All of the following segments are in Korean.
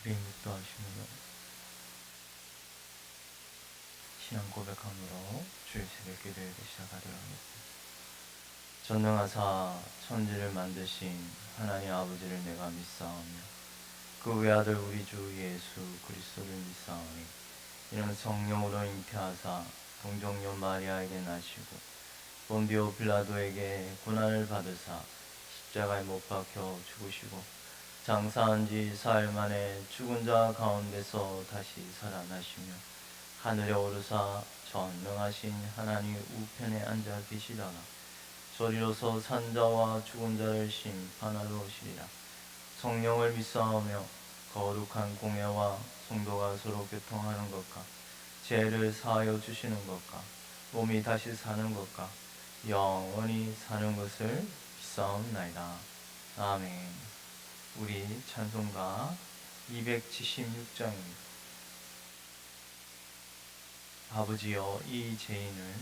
우리 묵도하심으로 신앙 고백함으로 주일 새벽 기도를 시작하도록 하겠습니다. 전능하사 천지를 만드신 하나님 아버지를 내가 믿사오며 그 외아들 우리 주 예수 그리스도를 믿사오니 이는 성령으로 잉태하사 동정녀 마리아에게 나시고 본디오 빌라도에게 고난을 받으사 십자가에 못 박혀 죽으시고 장사한 지 사흘 만에 죽은 자 가운데서 다시 살아나시며 하늘에 오르사 전능하신 하나님 우편에 앉아 계시다가 저리로서 산자와 죽은 자를 심판하러 오시리라. 성령을 믿사오며 거룩한 공예와 성도가 서로 교통하는 것과 죄를 사하여 주시는 것과 몸이 다시 사는 것과 영원히 사는 것을 믿사옵나이다. 아멘. 우리 찬송가 276장입니다. 아버지여 이 죄인을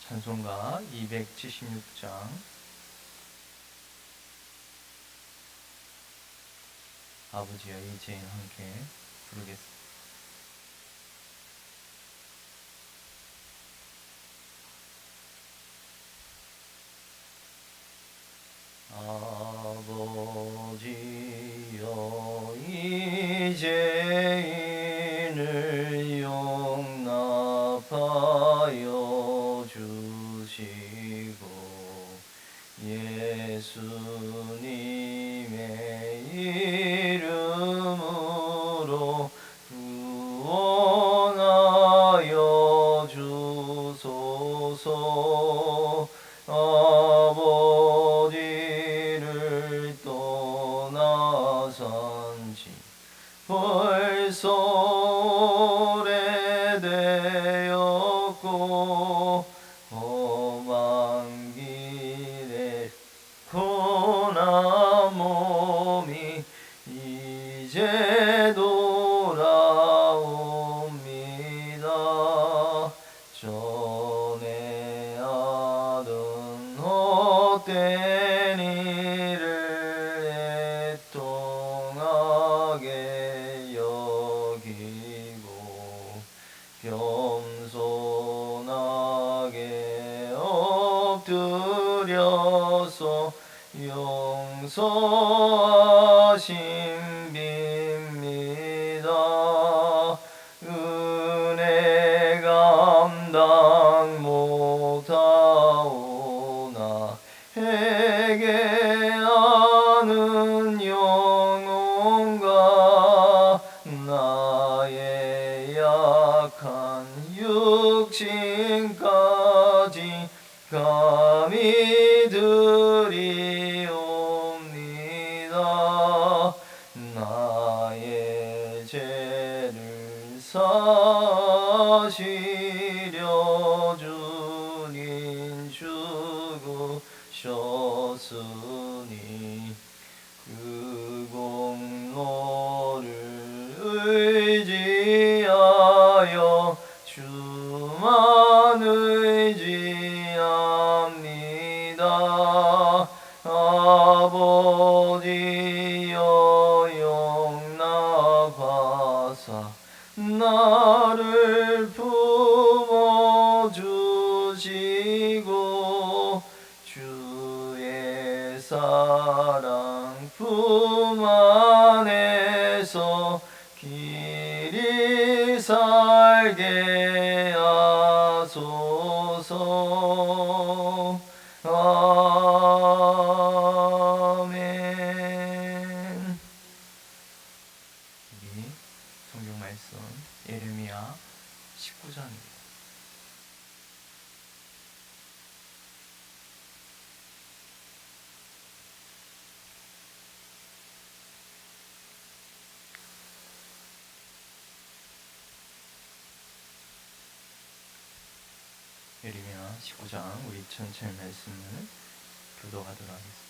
찬송가 276장 아버지여 이 죄인 함께 부르겠습니다. 아버지여 이 죄인을 용납하여 주시고 예수님의 이름으로 구원하여 주소서. 아버지를 떠나산 지 벌써 오래되었고 험한 길에 고난 몸이 이제 돌아옵니다. 전에 하던 헛된 일을 애통하게 여기고 겸손하게 엎드려서 용서하심 빕니다. 은혜 감당 못하오나 회개하는 영혼과 나의 약한 육신까지 감히 드리옵니다. 나의 죄를 사시려 주님 죽으셨으니 그 공로를 의지하여 주만 의지합니다. 아버지여 용납하사 나를 품어주시고 주의 사랑 품 안에서 길이 살게 하소서. 아멘. 우리 성경 말씀 예레미야 19장입니다. 예레미야 19장 우리 천천히 말씀을 교독하도록 하겠습니다.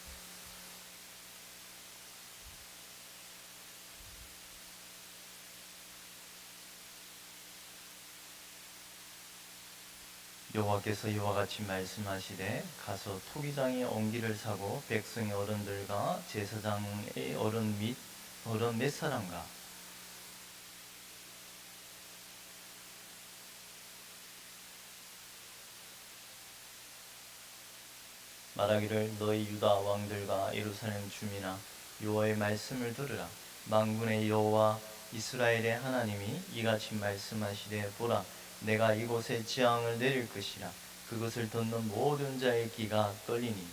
여호와께서 이와 같이 말씀하시되 가서 토기장의 옹기를 사고 백성의 어른들과 제사장의 어른 및 어른 몇 사람과 말하기를 너희 유다 왕들과 예루살렘 주민아 여호와의 말씀을 들으라. 만군의 여호와 이스라엘의 하나님이 이같이 말씀하시되 보라 내가 이곳에 재앙을 내릴 것이라. 그것을 듣는 모든 자의 귀가 떨리니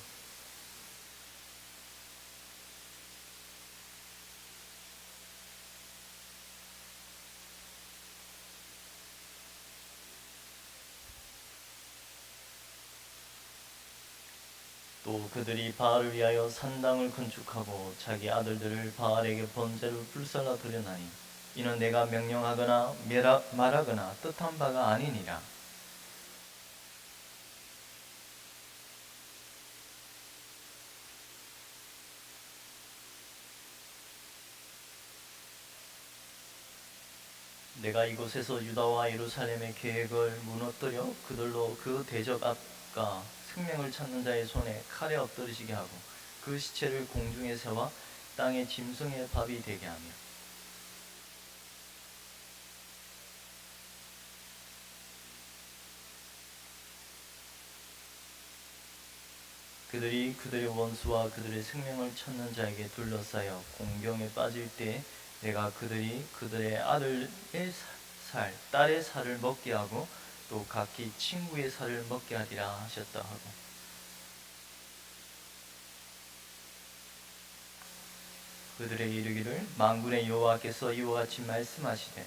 또 그들이 바알을 위하여 산당을 건축하고 자기 아들들을 바알에게 번제로 불살라 드려나니 이는 내가 명령하거나 말하거나 뜻한 바가 아니니라. 내가 이곳에서 유다와 예루살렘의 계획을 무너뜨려 그들로 그 대적 앞과 생명을 찾는 자의 손에 칼에 엎드리시게 하고 그 시체를 공중에 세워 땅의 짐승의 밥이 되게 하며 그들이 그들의 원수와 그들의 생명을 찾는 자에게 둘러싸여 공경에 빠질 때 내가 그들이 그들의 아들의 살, 딸의 살을 먹게 하고 또 각기 친구의 살을 먹게 하리라 하셨다 하고 그들에게 이르기를 만군의 여호와께서 이와 같이 말씀하시되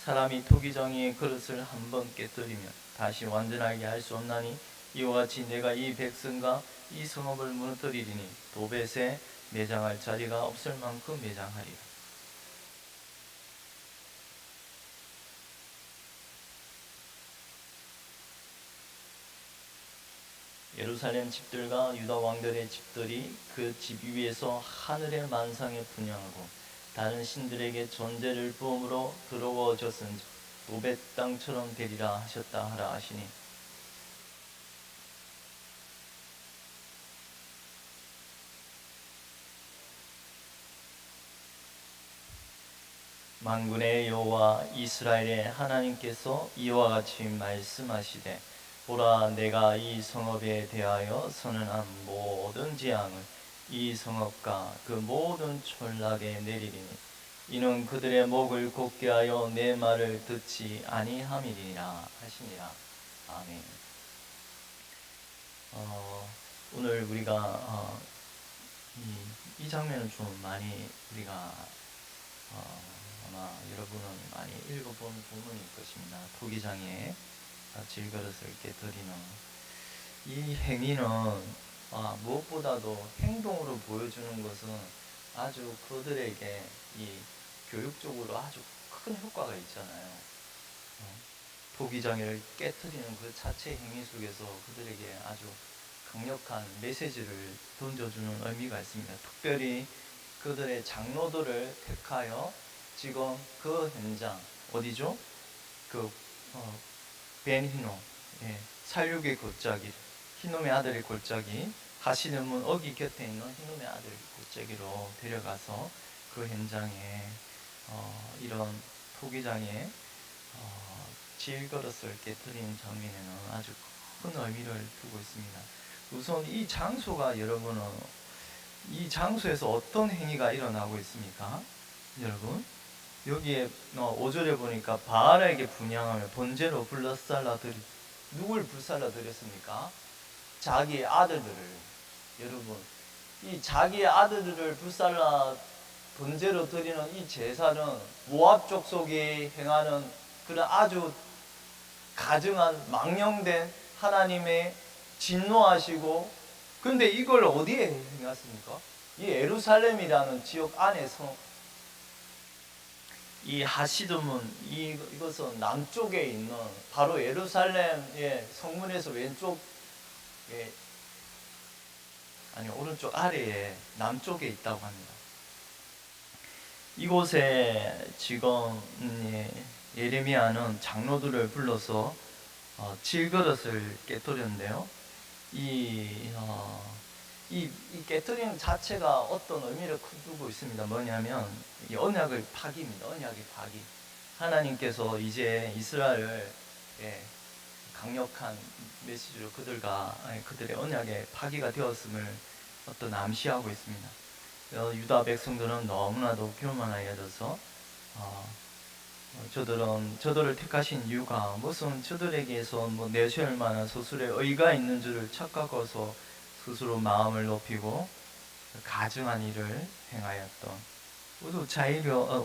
사람이 토기장이의 그릇을 한 번 깨뜨리면 다시 완전하게 할 수 없나니 이와 같이 내가 이 백성과 이 성읍을 무너뜨리리니 도벳에 매장할 자리가 없을 만큼 매장하리라. 예루살렘 집들과 유다 왕들의 집들이 그 집 위에서 하늘의 만상에 분향하고 다른 신들에게 존재를 부음으로 더러워졌은 도벳 땅처럼 되리라 하셨다 하라 하시니 만군의 여호와 이스라엘의 하나님께서 이와 같이 말씀하시되 보라 내가 이 성읍에 대하여 선언한 모든 재앙을 이 성읍과 그 모든 촌락에 내리리니 이는 그들의 목을 곧게 하여 내 말을 듣지 아니함이니라 하시니라. 아멘. 오늘 우리가 이 장면을 좀 많이 우리가 아마 여러분은 많이 읽어본 부분일 것입니다. 토기장에 질그릇을 깨뜨리는 이 행위는 무엇보다도 행동으로 보여주는 것은 아주 그들에게 이 교육적으로 아주 큰 효과가 있잖아요. 토기장을 깨뜨리는 그 자체 행위 속에서 그들에게 아주 강력한 메시지를 던져주는 의미가 있습니다. 특별히 그들의 장로들을 택하여 지금 그 현장 어디죠? 그 벤히노 살육의 골짜기 히놈의 아들의 골짜기 하시는 문 어기 곁에 있는 히놈의 아들의 골짜기로 데려가서 그 현장에 이런 토기장에 질그릇을 깨뜨린 장면에는 아주 큰 의미를 두고 있습니다. 우선 이 장소가 여러분은 이 장소에서 어떤 행위가 일어나고 있습니까? 여러분 여기에 5절에 보니까 바알에게 분향하며 번제로 불살라 드리 누굴 불살라 드렸습니까? 자기의 아들들을. 여러분 이 자기의 아들들을 불살라 번제로 드리는 이 제사는 모압 족속이 행하는 그런 아주 가증한 망령된 하나님의 진노하시고 그런데 이걸 어디에 행했습니까? 이 예루살렘이라는 지역 안에서 이 하시드문 이것은 남쪽에 있는 바로 예루살렘의 성문에서 왼쪽에 아니 오른쪽 아래에 남쪽에 있다고 합니다. 이곳에 지금 예레미야는 장로들을 불러서 질그릇을 깨뜨렸는데요. 이 깨뜨림 자체가 어떤 의미를 두고 있습니다. 뭐냐면 이 언약의 파기입니다. 언약의 파기. 하나님께서 이제 이스라엘을 강력한 메시지로 그들의 언약의 파기가 되었음을 어떤 암시하고 있습니다. 유다 백성들은 너무나도 교만하여져서 저들을 택하신 이유가 무슨 저들에게서 내세울 만한 스스로의 의가 있는 줄을 착각해서 스스로 마음을 높이고 가증한 일을 행하였던,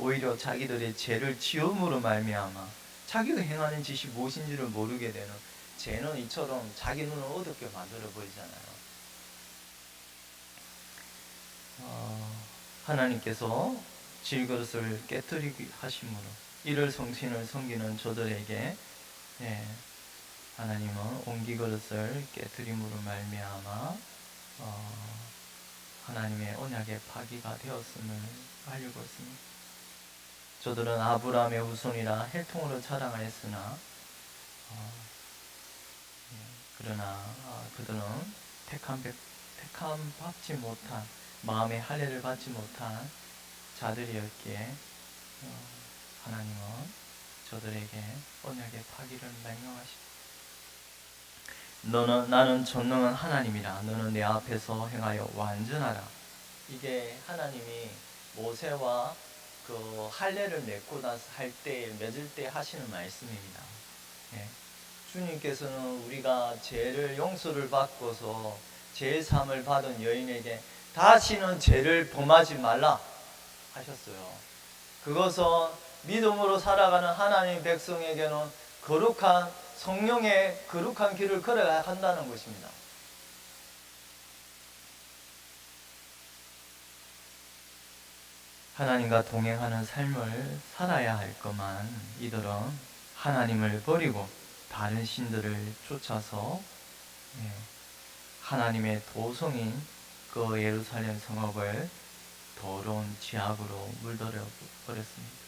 오히려 자기들의 죄를 지음으로 말미암아 자기가 행하는 짓이 무엇인지를 모르게 되는, 죄는 이처럼 자기 눈을 어둡게 만들어 버리잖아요. 하나님께서 질그릇을 깨뜨리게 하심으로 이를 성신을 섬기는 저들에게 하나님은 옹기그릇을 깨뜨림으로 말미암아 하나님의 언약의 파기가 되었음을 알고 있습니다. 저들은 아브라함의 후손이라 혈통으로 자랑하였으나 그러나 그들은 택함 받지 못한, 마음의 할례를 받지 못한 자들이었기에 하나님은 저들에게 언약의 파기를 명령하십니다. 나는 전능한 하나님이라. 너는 내 앞에서 행하여 완전하라. 이게 하나님이 모세와 그 할례를 맺고 나서 맺을 때 하시는 말씀입니다. 주님께서는 우리가 죄를 용서를 받고서 죄 사함을 받은 여인에게 다시는 죄를 범하지 말라 하셨어요. 그것은 믿음으로 살아가는 하나님 백성에게는 거룩한 성령의 거룩한 길을 걸어야 한다는 것입니다. 하나님과 동행하는 삶을 살아야 할 것만 이들은 하나님을 버리고 다른 신들을 쫓아서 하나님의 도성인 그 예루살렘 성읍을 더러운 죄악으로 물들여 버렸습니다.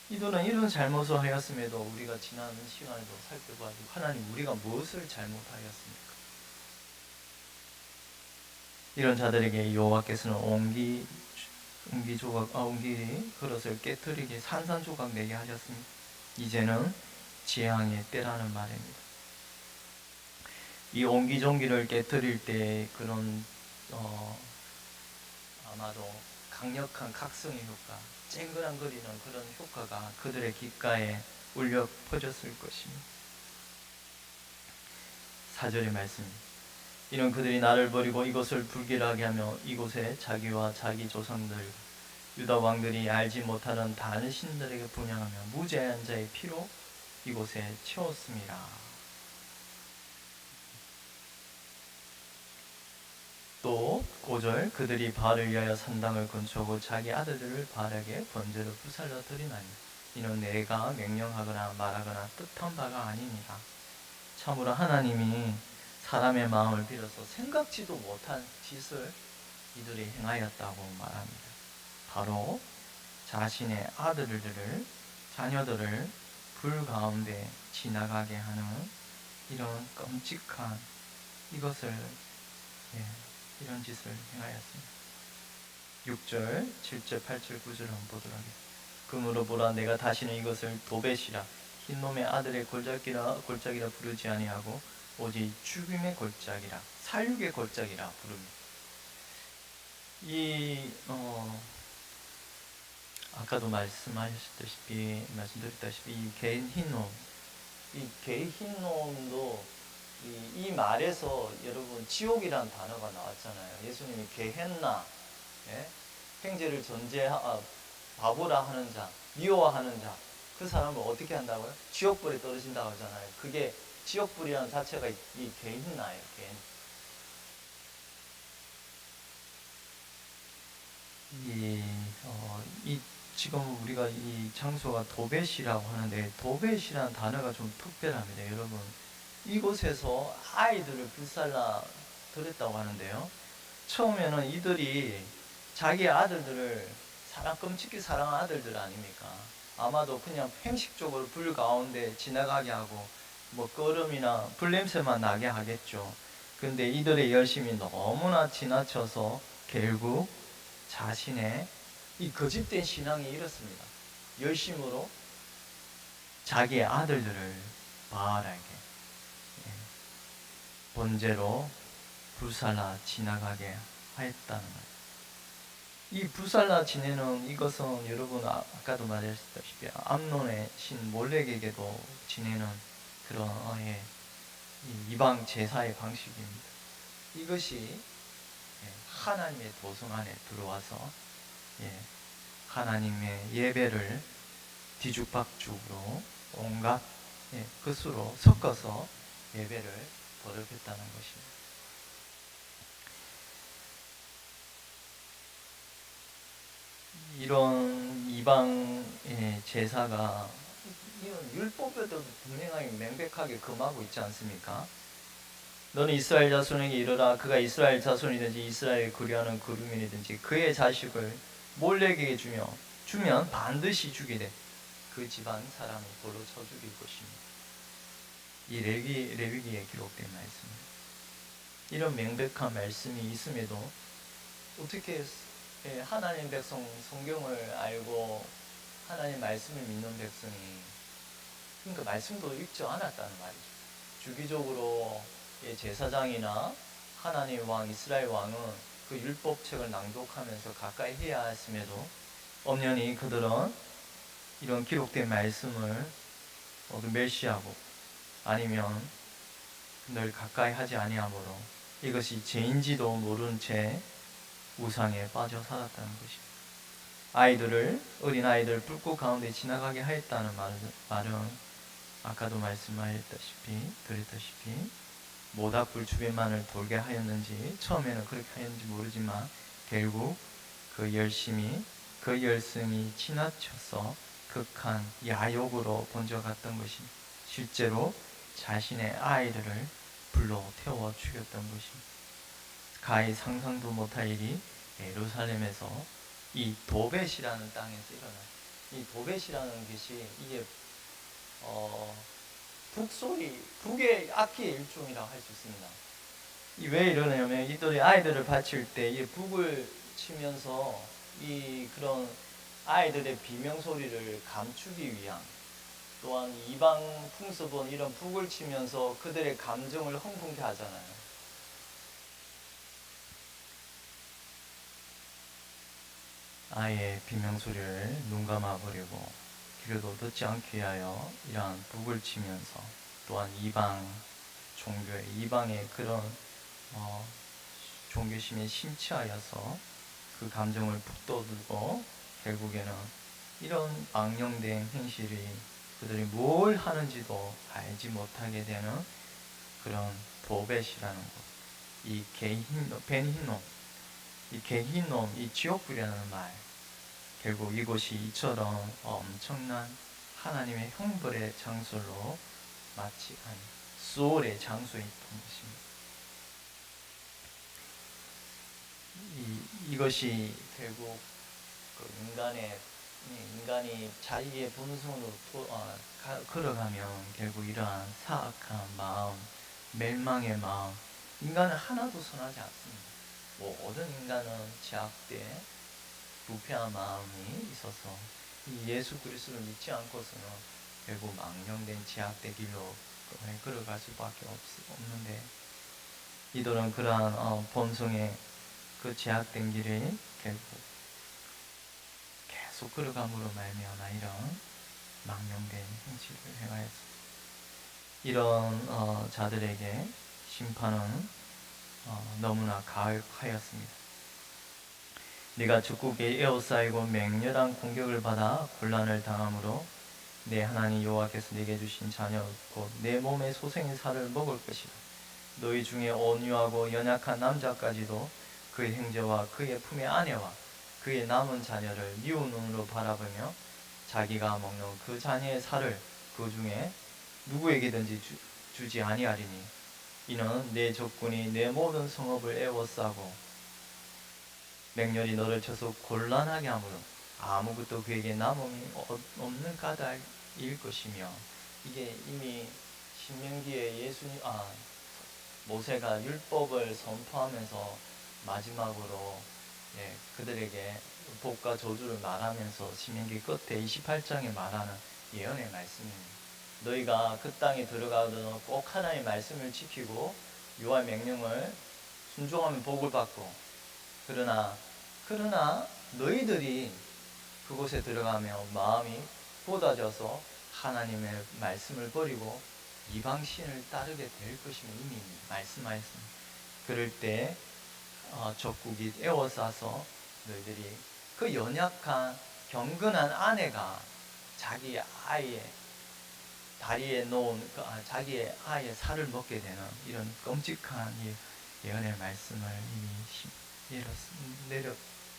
이들은 이런 잘못을 하였음에도 우리가 지난 시간에도 살펴봐도 하나님 우리가 무엇을 잘못하였습니까? 이런 자들에게 여호와께서는 옹기 그릇을 깨뜨리게 산산조각 내게 하셨습니다. 이제는 재앙의 때라는 말입니다. 이 옹기종기를 깨뜨릴 때 그런 아마도 강력한 각성의 효과, 쨍그랑거리는 그런 효과가 그들의 귓가에 울려 퍼졌을 것입니다. 4절의 말씀입니다. 이는 그들이 나를 버리고 이곳을 불길하게 하며 이곳에 자기와 자기 조상들 유다 왕들이 알지 못하는 다른 신들에게 분향하며 무죄한 자의 피로 이곳에 채웠습니다. 또 5절 그들이 바알을 위하여 산당을 건축하고 자기 아들들을 바알에게 번제로 불살러 드리나니 이는 내가 명령하거나 말하거나 뜻한 바가 아닙니다. 참으로 하나님이 사람의 마음을 빌어서 생각지도 못한 짓을 이들이 행하였다고 말합니다. 바로 자신의 자녀들을 불 가운데 지나가게 하는 이런 끔찍한 이런 짓을 행하였습니다. 6절, 7절, 8절, 9절 한번 보도록 하겠습니다. 그러므로 보라 내가 다시는 이것을 도벳이라 흰놈의 아들의 골짜기라 부르지 아니하고 오직 죽임의 골짜기라 살육의 골짜기라 부릅니다. 아까도 말씀드렸다시피 이 개인 흰놈도 이 말에서 여러분 지옥이라는 단어가 나왔잖아요. 예수님이 게헨나, 행제를 바보라 하는 자, 미워하는 자, 그 사람을 어떻게 한다고요? 지옥불에 떨어진다고 하잖아요. 그게 지옥불이라는 자체가 이 게헨나예요. 지금 우리가 이 장소가 도벳이라고 하는데 도벳이라는 단어가 좀 특별합니다. 여러분 이곳에서 아이들을 불살라 드렸다고 하는데요. 처음에는 이들이 자기 아들들을 끔찍히 사랑한 아들들 아닙니까? 아마도 그냥 행식적으로 불 가운데 지나가게 하고 뭐 끓음이나 불냄새만 나게 하겠죠. 근데 이들의 열심이 너무나 지나쳐서 결국 자신의 이 거짓된 신앙이 이렇습니다. 열심으로 자기의 아들들을 바알에게 번제로 불살라 지나가게 하였다는 거예요. 이 불살라 지내는 이것은 여러분 아까도 말했다시피 암논의 신 몰렉에게도 지내는 그런 이방 제사의 방식입니다. 이것이 하나님의 도성 안에 들어와서 하나님의 예배를 뒤죽박죽으로 온갖 것으로 섞어서 예배를 버릇했다는 것입니다. 이런 이방의 제사가 이런 율법에도 분명하게 명백하게 금하고 있지 않습니까? 너는 이스라엘 자손에게 이르라. 그가 이스라엘 자손이든지 이스라엘에 거류하는 거류민이든지 그의 자식을 몰렉에게 주면 반드시 죽이되 그 집안 사람이 돌로 쳐 죽일 것입니다. 이 레위기에 기록된 말씀입니다. 이런 명백한 말씀이 있음에도 어떻게 하나님 백성 성경을 알고 하나님 말씀을 믿는 백성이 그러니까 말씀도 읽지 않았다는 말이죠. 주기적으로 제사장이나 하나님 왕 이스라엘 왕은 그 율법책을 낭독하면서 가까이 해야 했음에도 엄연히 그들은 이런 기록된 말씀을 멸시하고 아니면 늘 가까이 하지 아니하므로 이것이 죄인지도 모른 채 우상에 빠져 살았다는 것입니다. 어린 아이들 불꽃 가운데 지나가게 하였다는 말은 아까도 드렸다시피 모닥불 주변만을 돌게 하였는지 처음에는 그렇게 하였는지 모르지만 결국 그 열심이 지나쳐서 극한 야욕으로 번져갔던 것입니다. 실제로 자신의 아이들을 불로 태워 죽였던 것입니다. 가히 상상도 못할 일이 예루살렘에서 이 도벳이라는 땅에서 일어나요. 이 도벳이라는 것이 이게 북의 악기의 일종이라고 할 수 있습니다. 왜 이러냐면 이들이 아이들을 바칠 때 이 북을 치면서 이 그런 아이들의 비명 소리를 감추기 위한 또한 이방 풍습은 이런 북을 치면서 그들의 감정을 흥분케 하잖아요. 아이의 비명소리를 눈감아버리고 귀로도 듣지 않게 하여 이러한 북을 치면서 또한 이방의 그런 종교심에 심취하여서 그 감정을 북돋우고 결국에는 이런 망령된 행실이 그들이 뭘 하는지도 알지 못하게 되는 그런 도벳이라는 것, 이 벤흰놈, 이 개흰놈, 이 지옥불이라는 말, 결국 이곳이 이처럼 엄청난 하나님의 형벌의 장소로 마치 한 수월의 장소에 있던 것입니다. 이것이 결국 그 인간이 자기의 본성으로 걸어가면 결국 이러한 사악한 마음, 멸망의 마음, 인간은 하나도 선하지 않습니다. 모든 인간은 제약돼 부패한 마음이 있어서 이 예수 그리스도를 믿지 않고서는 결국 망령된 제약된 길로 걸어갈 수밖에 없는데 이들은 그러한 본성의 그 제약된 길을 결국 계속 걸어감으로 말미암아 이런 망령된 행실을 행하였습니다. 이런 자들에게 심판은 너무나 가혹하였습니다. 네가 적국에 에워싸이고 맹렬한 공격을 받아 곤란을 당함으로 내 하나님 여호와께서 네게 주신 자녀 곧 내 몸의 소생의 살을 먹을 것이라. 너희 중에 온유하고 연약한 남자까지도 그의 형제와 그의 품의 아내와 그의 남은 자녀를 미운 눈으로 바라보며 자기가 먹는 그 자녀의 살을 그 중에 누구에게든지 주지 아니하리니 이는 내 적군이 내 모든 성읍을 에워싸고 맹렬히 너를 쳐서 곤란하게 하므로 아무것도 그에게 남음이 없는 까닭일 것이며 이게 이미 신명기에 모세가 율법을 선포하면서 마지막으로 그들에게 복과 저주를 말하면서 신명기 끝에 28장에 말하는 예언의 말씀입니다. 너희가 그 땅에 들어가거든 꼭 하나님의 말씀을 지키고 여호와의 명령을 순종하면 복을 받고, 그러나 너희들이 그곳에 들어가면 마음이 곧아져서 하나님의 말씀을 버리고 이방신을 따르게 될 것임을 이미 말씀하였습니다. 그럴 때 적국이 에워싸서 너희들이 그 연약한 경건한 아내가 자기 아이의 다리에 놓은 자기의 아이의 살을 먹게 되는 이런 끔찍한 예언의 말씀을 이미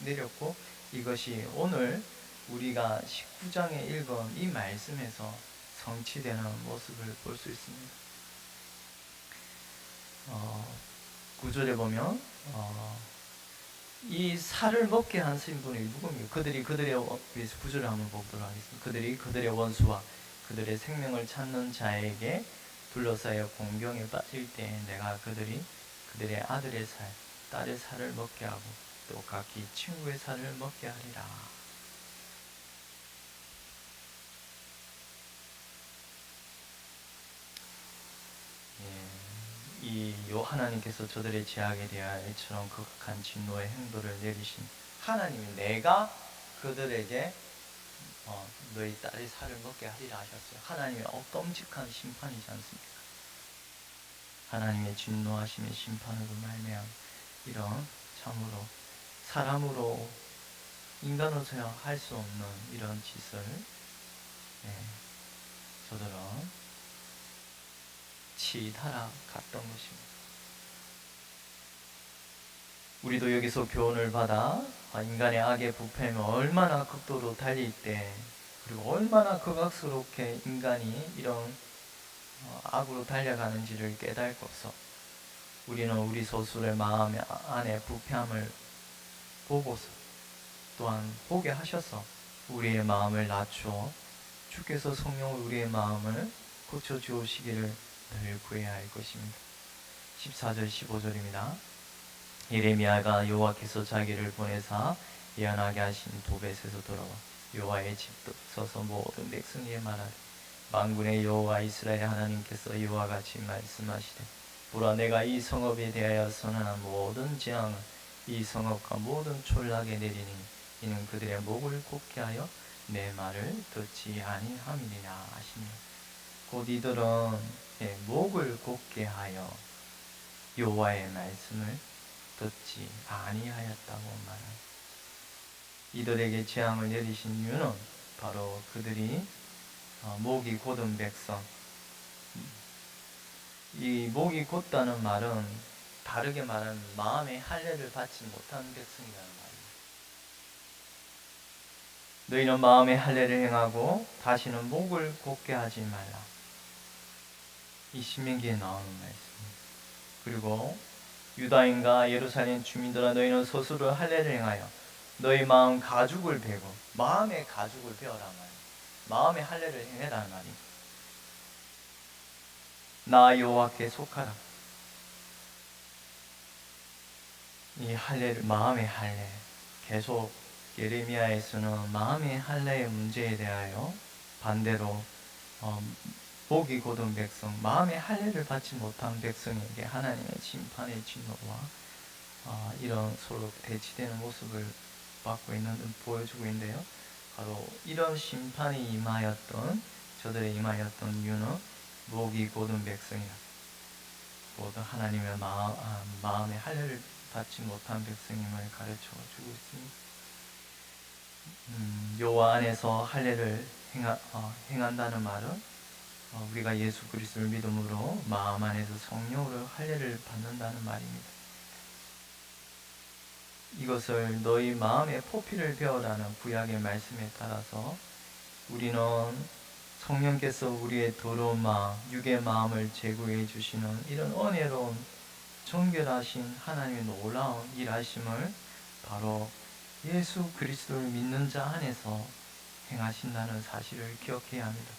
내렸고, 이것이 오늘 우리가 19장에 읽은 이 말씀에서 성취되는 모습을 볼 수 있습니다. 9절에 보면 이 살을 먹게 한 신분이 누굽니까? 그들의 9절을 한번 보도록 하겠습니다. 그들이 그들의 원수와 그들의 생명을 찾는 자에게 둘러싸여 공경에 빠질 때 내가 그들의 아들의 살, 딸의 살을 먹게 하고 또 각기 친구의 살을 먹게 하리라. 이 하나님께서 저들의 죄악에 대하여 이처럼 극한 진노의 행도를 내리신 하나님이 내가 그들에게 너희 딸의 살을 먹게 하리라 하셨어요. 하나님의 끔찍한 심판이지 않습니까? 하나님의 진노하심의 심판으로 말미암아 이런 참으로 사람으로 인간으로서야 할 수 없는 이런 짓을 저들은 치달아 갔던 것입니다. 우리도 여기서 교훈을 받아 인간의 악의 부패는 얼마나 극도로 달릴 때, 그리고 얼마나 극악스럽게 인간이 이런 악으로 달려가는지를 깨닫고서 우리는 우리 스스로의 마음 안에 부패함을 보고서 또한 보게 하셔서 우리의 마음을 낮추어 주께서 성령으로 우리의 마음을 고쳐주시기를 늘 구해야 할 것입니다. 14절 15절입니다. 예레미야가 여호와께서 자기를 보내사 예언하게 하신 도벳에서 돌아와 여호와의 집도 서서 모든 백성에게 말하되 만군의 여호와 이스라엘 하나님께서 이와 같이 말씀하시되 보라 내가 이 성읍에 대하여 선언한 모든 재앙을 이 성읍과 모든 촌락에 내리니 이는 그들의 목을 곧게 하여 내 말을 듣지 아니함이니라 하시니, 곧 이들은 목을 곧게 하여 여호와의 말씀을 듣지 아니하였다고 말합니다. 이들에게 재앙을 내리신 이유는 바로 그들이 목이 곧은 백성, 이 목이 곧다는 말은 다르게 말하면 마음의 할례를 받지 못한 백성이라는 말입니다. 너희는 마음의 할례를 행하고 다시는 목을 곧게 하지 말라. 이 신명기에 나오는 말씀입니다. 그리고 유다인과 예루살렘 주민들아 너희는 스스로 할례를 행하여 너희 마음 가죽을 베고 마음의 가죽을 베어라 말이에요. 마음의 할례를 행해라는 말입니다. 나 여호와께 속하라. 이 할례를 마음의 할례, 계속 예레미야에서는 마음의 할례의 문제에 대하여 반대로 목이 곧은 백성, 마음의 할례를 받지 못한 백성에게 하나님의 심판의 진노와 이런 서로 대치되는 모습을 보여주고 있는데요. 바로 이런 심판이 저들에 임하였던 이유는 목이 곧은 백성이라, 모든 하나님의 마음의 할례를 받지 못한 백성임을 가르쳐 주고 있습니다. 여호와 안에서 할례를 행한다는 말은 우리가 예수 그리스도를 믿음으로 마음 안에서 성령으로 할례를 받는다는 말입니다. 이것을 너희 마음의 포피를 베어라는 구약의 말씀에 따라서 우리는 성령께서 우리의 더러운 마음, 육의 마음을 제거해 주시는 이런 은혜로운 정결하신 하나님의 놀라운 일하심을 바로 예수 그리스도를 믿는 자 안에서 행하신다는 사실을 기억해야 합니다.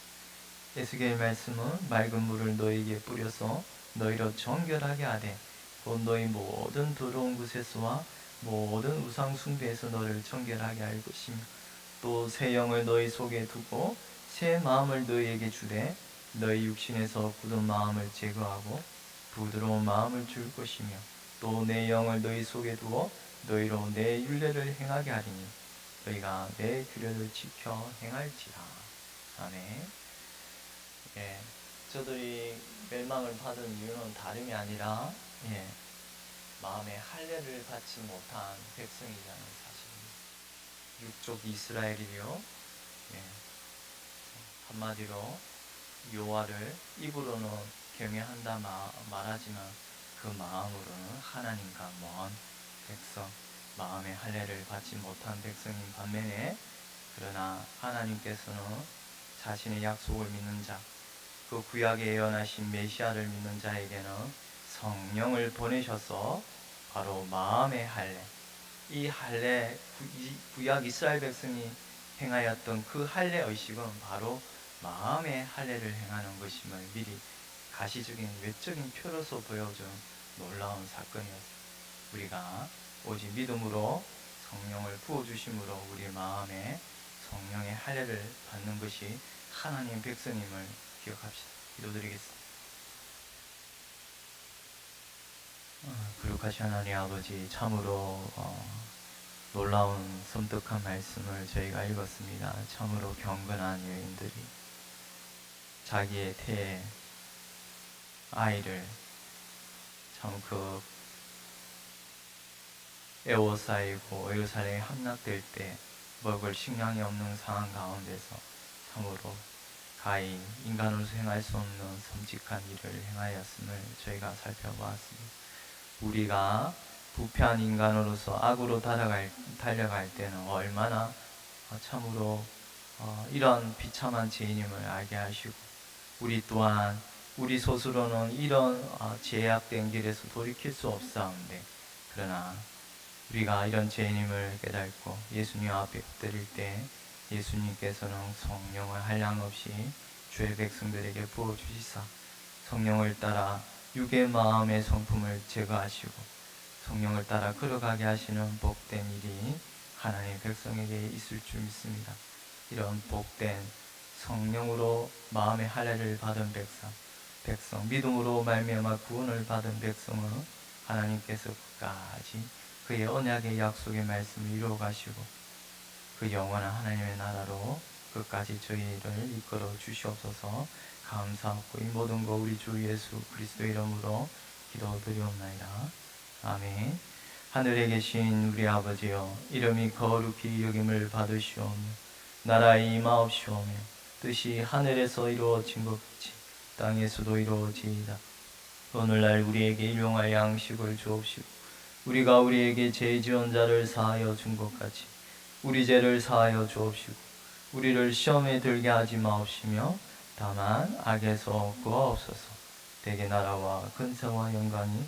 에스겔 말씀은 맑은 물을 너에게 뿌려서 너희로 정결하게 하되 곧 너희 모든 더러운 곳에서와 모든 우상 숭배에서 너를 정결하게 할 것이며 또 새 영을 너희 속에 두고 새 마음을 너희에게 주되 너희 육신에서 굳은 마음을 제거하고 부드러운 마음을 줄 것이며 또 내 영을 너희 속에 두어 너희로 내 율례를 행하게 하리니 너희가 내 규례를 지켜 행할지라. 아멘. 예, 저들이 멸망을 받은 이유는 다름이 아니라 마음에 할례를 받지 못한 백성이라는 사실입니다. 육족 이스라엘이요. 예, 한마디로 여호와를 입으로는 경외한다 말하지만 그 마음으로는 하나님과 먼 백성, 마음의 할례를 받지 못한 백성인 반면에 그러나 하나님께서는 자신의 약속을 믿는 자, 그 구약에 예언하신 메시아를 믿는 자에게는 성령을 보내셔서 바로 마음의 할례, 이 할례, 구약 이스라엘 백성이 행하였던 그 할례 의식은 바로 마음의 할례를 행하는 것임을 미리 가시적인 외적인 표로서 보여준 놀라운 사건이었습니다. 우리가 오직 믿음으로 성령을 부어주심으로 우리 마음에 성령의 할례를 받는 것이 하나님 백성임을 기억합시다. 기도드리겠습니다. 거룩하신 하나님 아버지, 참으로 놀라운 섬뜩한 말씀을 저희가 읽었습니다. 참으로 경건한 여인들이 자기의 태에 아이를 참 그 에워싸이고 예루살렘에 함락될 때 먹을 식량이 없는 상황 가운데서 참으로 가히 인간으로서 행할 수 없는 섬직한 일을 행하였음을 저희가 살펴보았습니다. 우리가 부패한 인간으로서 악으로 달려갈 때는 얼마나 참으로 이런 비참한 죄인임을 알게 하시고 우리 또한 우리 스스로는 이런 제약된 길에서 돌이킬 수 없사온데 그러나 우리가 이런 죄인임을 깨닫고 예수님 앞에 엎드릴 때 예수님께서는 성령을 한량없이 주의 백성들에게 부어주시사 성령을 따라 육의 마음의 성품을 제거하시고 성령을 따라 걸어가게 하시는 복된 일이 하나님의 백성에게 있을 줄 믿습니다. 이런 복된 성령으로 마음의 할례를 받은 백성 믿음으로 말미암아 구원을 받은 백성은 하나님께서 끝까지 그의 언약의 약속의 말씀을 이루어 가시고 그 영원한 하나님의 나라로 끝까지 저희를 이끌어 주시옵소서. 감사하고 이 모든 거 우리 주 예수 그리스도의 이름으로 기도드리옵나이다. 아멘. 하늘에 계신 우리 아버지여, 이름이 거룩히 여김을 받으시오며 나라의 임하옵시오며 뜻이 하늘에서 이루어진 것 같이 땅에서도 이루어지이다. 오늘날 우리에게 일용할 양식을 주옵시고 우리가 우리에게 죄 지은 자를 사하여 준 것 같이 우리 죄를 사하여 주옵시고 우리를 시험에 들게 하지 마옵시며 다만 악에서 구하옵소서. 대개 나라와 근세와 영광이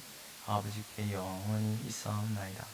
아버지께 영원히 있사옵나이다.